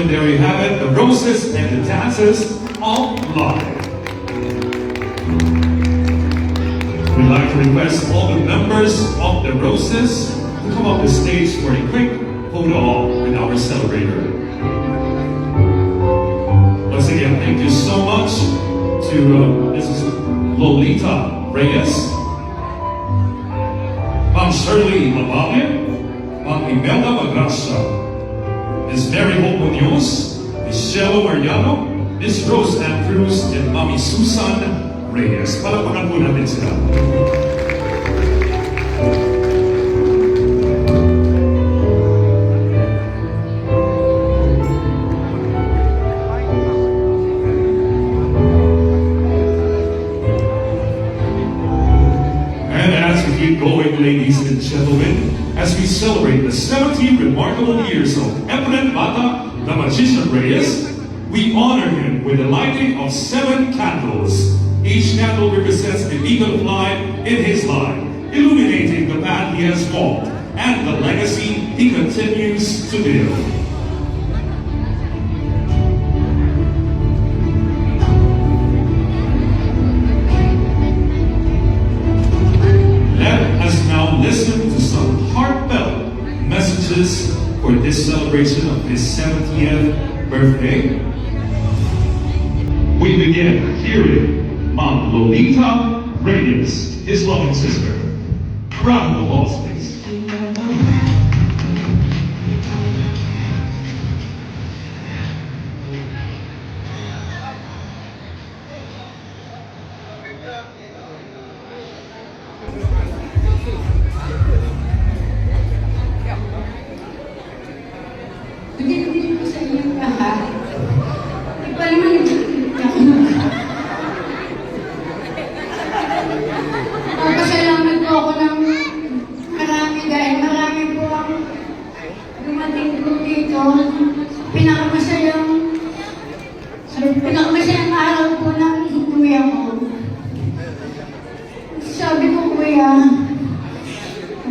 gentlemen, there you have it, the roses and the dancers all live. We'd like to request all the members of the roses to come up the stage for a quick photo op with our celebrator. Once again, thank you so much to Mrs. Lolita Reyes, Ma'am Shirley Mabame, Ma'am Imelda Magrasa, Ms. Mary Hope Munoz, Ms. Shelo Mariano, Ms. Rose Ann Cruz, and Mami Susan Reyes. Palakpakan po natin sila. And as we keep going, ladies and gentlemen, as we celebrate the 70 remarkable years of Efren Bata, the Magician Reyes, we honor him with the lighting of 7 candles. Each candle represents the eagle fly in his life, illuminating the path he has walked and the legacy he continues to build. Let us now listen to some heartfelt messages for this celebration of his 70th birthday. We begin hearing Ma'am Lolita Reyes, his loving sister. Round of applause, please. Hindi ko sa inyong lahat. Di pa naman Nagpasalamat po ako ng marami dahil marami po ang dumating po dito. Pinakamasayang araw po ng kuya ko. Sabi ko, kuya,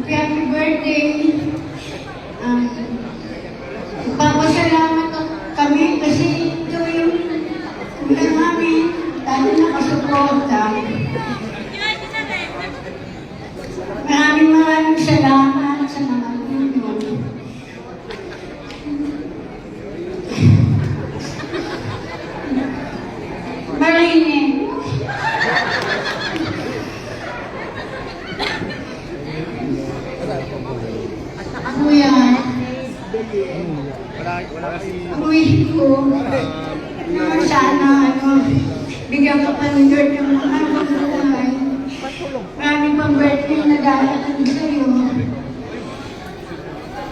happy birthday. Papasalamat kami kasi ito yung kuya namin. Dahil nakasuporta. Maraming salamat sa mga tulong. Marine. Kuya, amuhin ko na sana bigyan ka pa ng Lord ng mga buhay. Maraming pang birthday na darating sa'yo.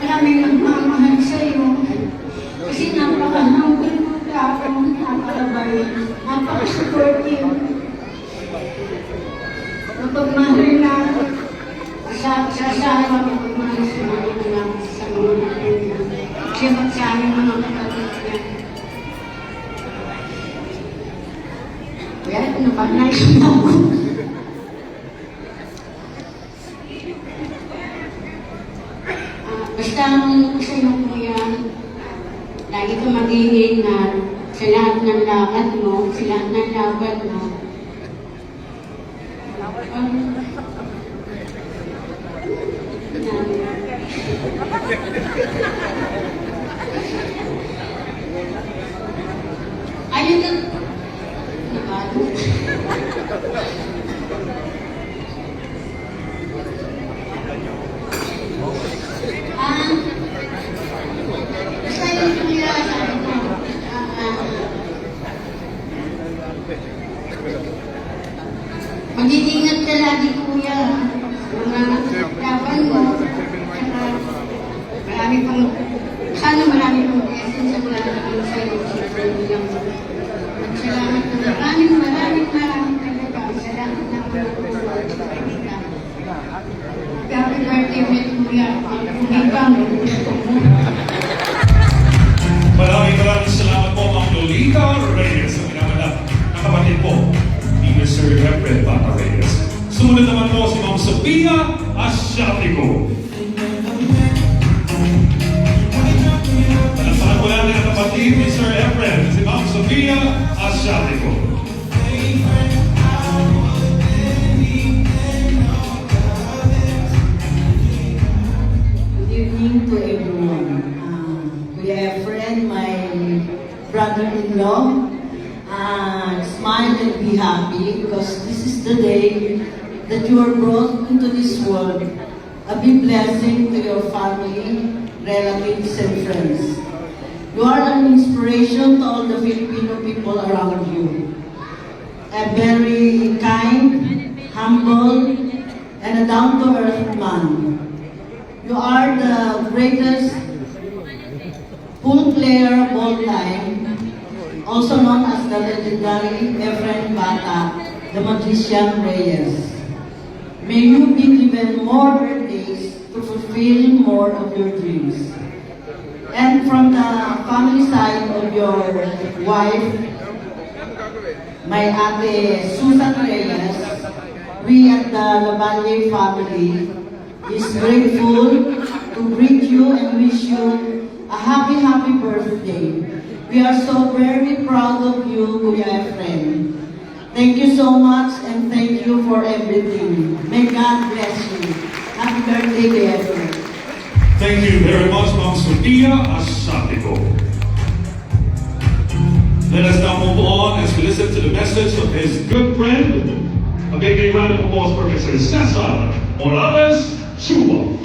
Maraming nagmamahal sa'yo. Kasi napaka-humble mo tao, napakabay, napaka-supportive. Mapagmahal na sa mapagmahal sa mga anak, sa mga anak. Siyempre sa aming mga kapatid niya. Kaya, napag-nice na ako. Basta ang gusto mo kuya, lagi ka mag-iingat sa lahat ng lakad mo, sa lahat ng lakad mo. Ayun na. Basta yung kuya, sabi ko, mag-iingat ka lagi kuya. Laban mo. Marami pang, sana marami pang blessings sa mga naging sa'yo. Salamat po. Maraming talaga. Salamat na po. Happy birthday ulit kuya. Maraming salamat po, Ma'am Lolita Reyes, ang pinakanak na kapatid po ni Mr. Efren Bata Reyes. Sumunod naman po si Ma'am Sofia Asiatico. Palakpakan po natin ang kapatid ni brother-in-law. Smile and be happy because this is the day that you are brought into this world. A big blessing to your family, relatives, and friends. You are an inspiration to all the Filipino people around you. A very kind, humble, and a down-to-earth man. You are the greatest pool player of all time, also known as the legendary Efren Bata, the Magician Reyes. May you be given more birthdays to fulfill more of your dreams. And from the family side of your wife, my ate Susan Reyes, we at the Lavalle family is grateful to greet you and wish you a happy, happy birthday. We are so very proud of you, Kuya Efren. Thank you so much and thank you for everything. May God bless you. Happy birthday, Kuya Efren. Thank you very much, Ma'am Sophia Asatico. Let us now move on as we listen to the message of his good friend. A big round of applause for Mr. Cesar Morales Chuba.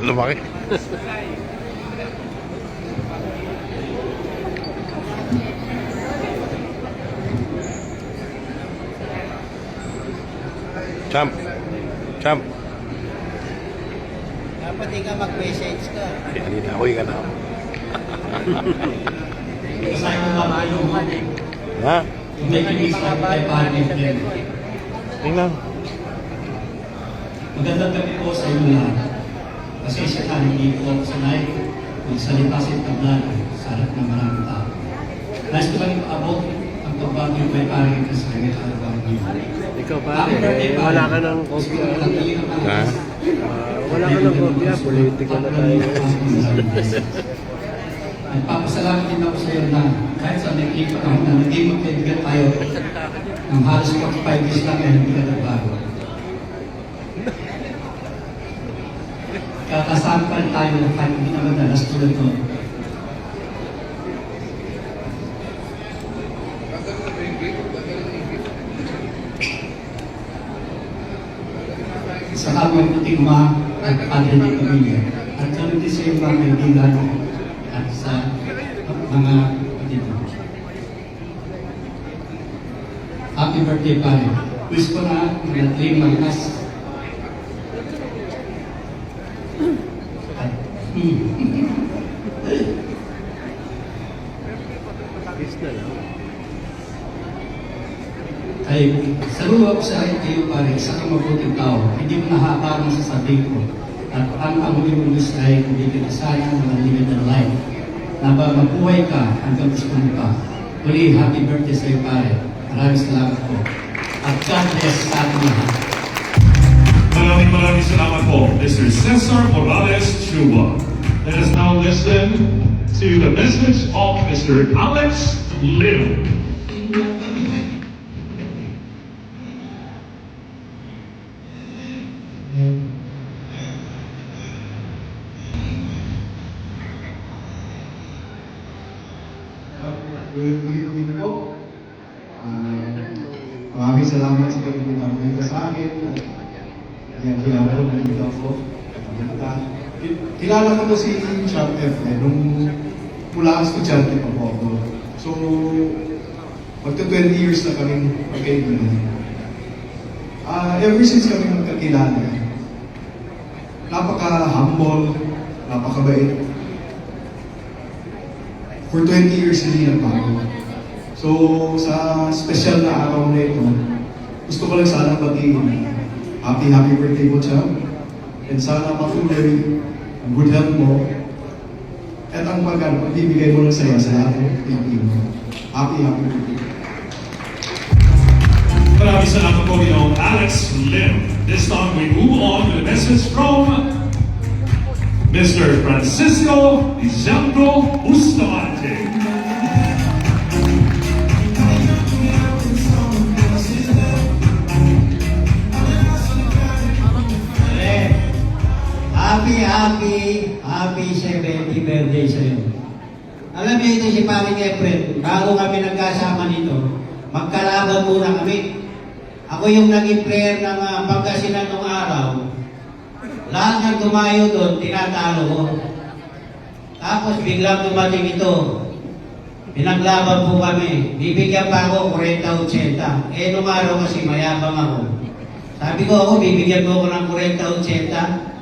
Lumaki. Champ. Champ. Dapat di ka mag-message ka. Kanina ako yung ano. Kasaya mo ba yung Ha? hindi kinis na tayo parin din. Tingnan. Magandang gabi po sa inyo lahat. Pasensya na hindi po ako sanay magsalita sa tablan sa harap ng maraming tao. Nais ko lang ipaabot ang pagbago yung may parin ka sa kanyang kalabaw niyo. Ikaw pare, wala ka ng kopya. Ha? Wala ka ng kopya, politika na tayo. Nagpapasalamat din ako sa iyo na kahit sa nag-ipa ako na naging magkaibigan tayo ng halos 45 years lang ay hindi ka nagbago. Kakasama pa rin tayo ng kahit hindi na madalas tulad ko. Sa kamay puting at padre ng pamilya at ganoon din sa iyong mga kaibigan at sa mga kapatid mo. Happy birthday, pare. Wish ko na manatiling malakas. Ay, saludo ako sa iyo, pare, isa kang mabuting tao. Hindi mo nahaparang sa sabihin ko. At ang panghuli mong wish ay bibigyan ka sana ng unlimited life. Na ba mabuhay ka hanggang gusto mo pa. Muli, happy birthday sa iyo, pare. Maraming salamat po. At God bless sa ating lahat. Maraming salamat po, Mr. Cesar Morales Chuba. Let us now listen to the message of Mr. Alex Lim. Good evening po. Maraming salamat sa pagpapalagay sa akin. Yan, kilala ko na ito po. Kilala ko to si Champ F. Nung mula estudyante pa po ako. So, magta 20 years na kaming magkaibigan. Ever since kami magkakilala, napaka-humble, napakabait. For 20 years hindi nagbago. So, sa special na araw na ito, gusto ko lang sana batiin. Happy birthday po, Champ. And sana patuloy ang good health mo. At ang pagbibigay mo ng saya sa lahat ng Pilipino. Happy birthday. Maraming salamat po, Alex Lim. This time we move on to the message from Mr. Francisco Isandro Bustamante. Happy 70th birthday sa'yo. Alam niyo ito si Paring Efren, bago kami nagkasama nito, magkalaban muna kami. Ako yung naging player ng Pangasinan nung araw. Lahat ng tumayo doon, tinatalo ko. Tapos biglang dumating ito. Pinaglaban po kami. Bibigyan pa ako 40-80. Nung araw kasi mayabang ako. Sabi ko ako, bibigyan mo ako ng 40-80.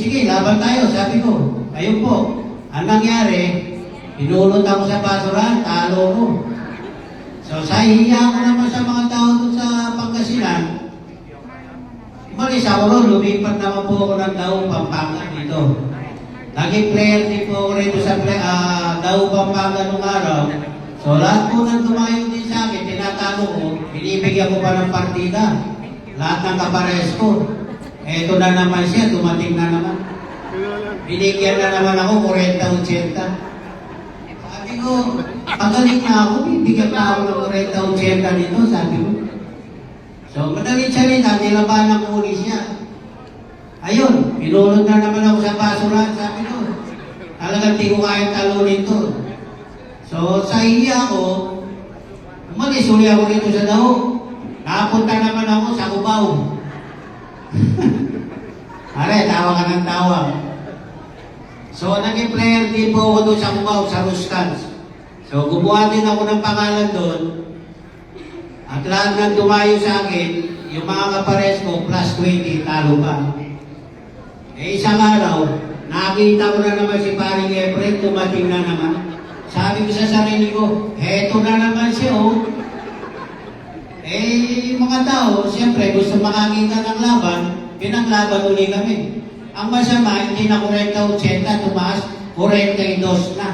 Sige, laban tayo, sabi ko. Ayun po. Ang nangyari, pinulot ako sa basurahan, talo ko. So, sa hiya ko naman sa mga tao doon sa Pangasinan, umalis ako ron, lumipat naman po ako ng Daw Pampanga dito. Naging player din po ako rito sa Daw Pampanga nung araw. So, lahat po nang tumayo din sa akin, tinatalo ko, binibigyan ko pa ng partida. Lahat ng kapares ko. Eto na naman siya, dumating na naman. Binigyan na naman ako 40-80. Sabi ko, pagaling na ako, bibigyan na ako ng 40-80 nito, sabi ko. So, madalit siya rin, nilabanan ko ulit siya. Ayun, pinulot na naman ako sa basurahan, sabi ko. Talagang di ko kaya talunin to. So, sa iya ko, umalis uli ako rito sa Daw. Napunta naman ako sa Cubao. Are, tawa ka ng tawa. So, naging player din po ako doon sa Cubao, sa Rustans. So, gumawa din ako ng pangalan doon. At lahat ng dumayo sa akin, yung mga kapares ko, plus 20, talo pa. Isang araw, nakita ko na naman si Paring Efren, dumating na naman. Sabi ko sa sarili ko, eto na naman siya, oh. Mga tao, siyempre, gusto makakita ng laban, pinaglaban uli kami. Ang masama, hindi na 40-80, tumaas, 42 na.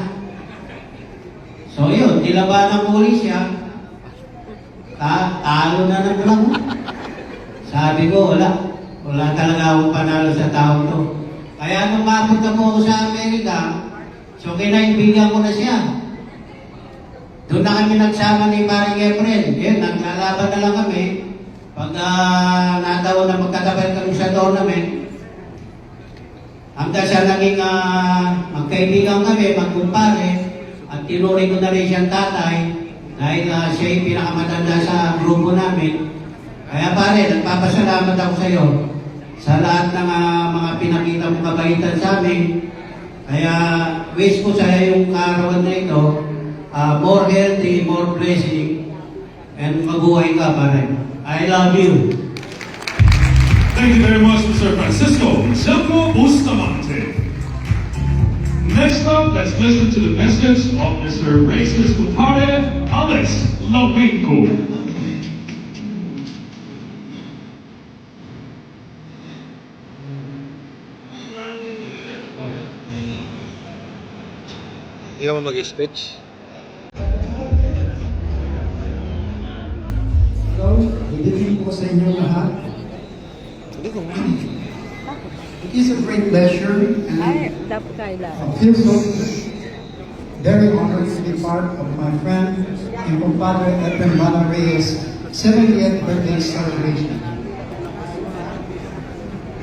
So yun, nilabanan ko uli siya. Talo na lang. Sabi ko, wala talaga akong panalo sa tao to. Kaya nung mapunta po ako sa Amerika, so kinaibigan ko na siya. Doon na kami nagsama ni Paring Efren. Naglalaban na lang kami. Pag nataon na magkatapat kami sa tournament, hanggang sa naging magkaibigan kami, magkumpare, at tinuring ko na rin siyang tatay, dahil siya yung pinakamatanda sa grupo namin. Kaya pare, nagpapasalamat ako sa iyo sa lahat ng mga pinakita mong kabaitan sa amin. Kaya wish ko sa iyo yung kaarawan na ito, more healthy, more blessing, and mabuhay ka pare. I love you. Thank you very much, Mr. Francisco Isandro Bustamante. Next up, let's listen to the message of Mr. Racist Putare Alex Lovinco. Ikaw mo mag-speech? Hello, good evening po sa inyo lahat. It is a great pleasure and feel so very honored to be part of my friend and compadre Efren Bala Reyes' 70th birthday celebration.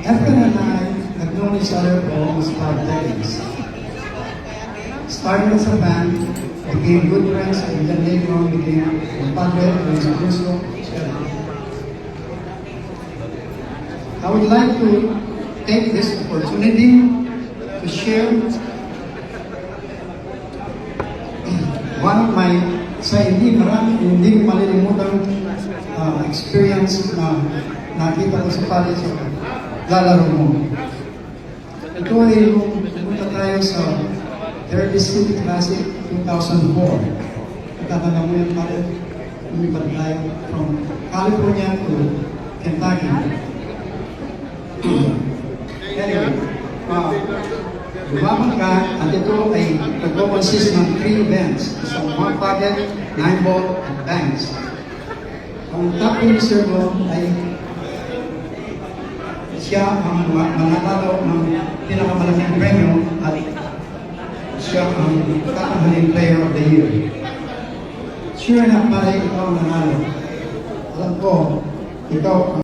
Efren and I have known each other for almost 5 decades. Starting as a band, became good friends, and then later on became compadre and Gusto. I would like to take this opportunity to share one of my hindi malilimutang experience na nakita ko sa college of lalaro mo. Ito ay nung pumunta tayo sa 30th City Classic 2004. Nakakala mo yan pare, lumipat tayo from California to Kentucky. Anyway, lumaban ka at ito ay nagkonsist ng 3 events. Isang 1 pocket, 9 ball, at banks. Ang top finisher mo ay siya ang manatalo ng siya ang kakamaling player of the year. Sure na pare ikaw ang nanalo. Alam ko, ikaw ang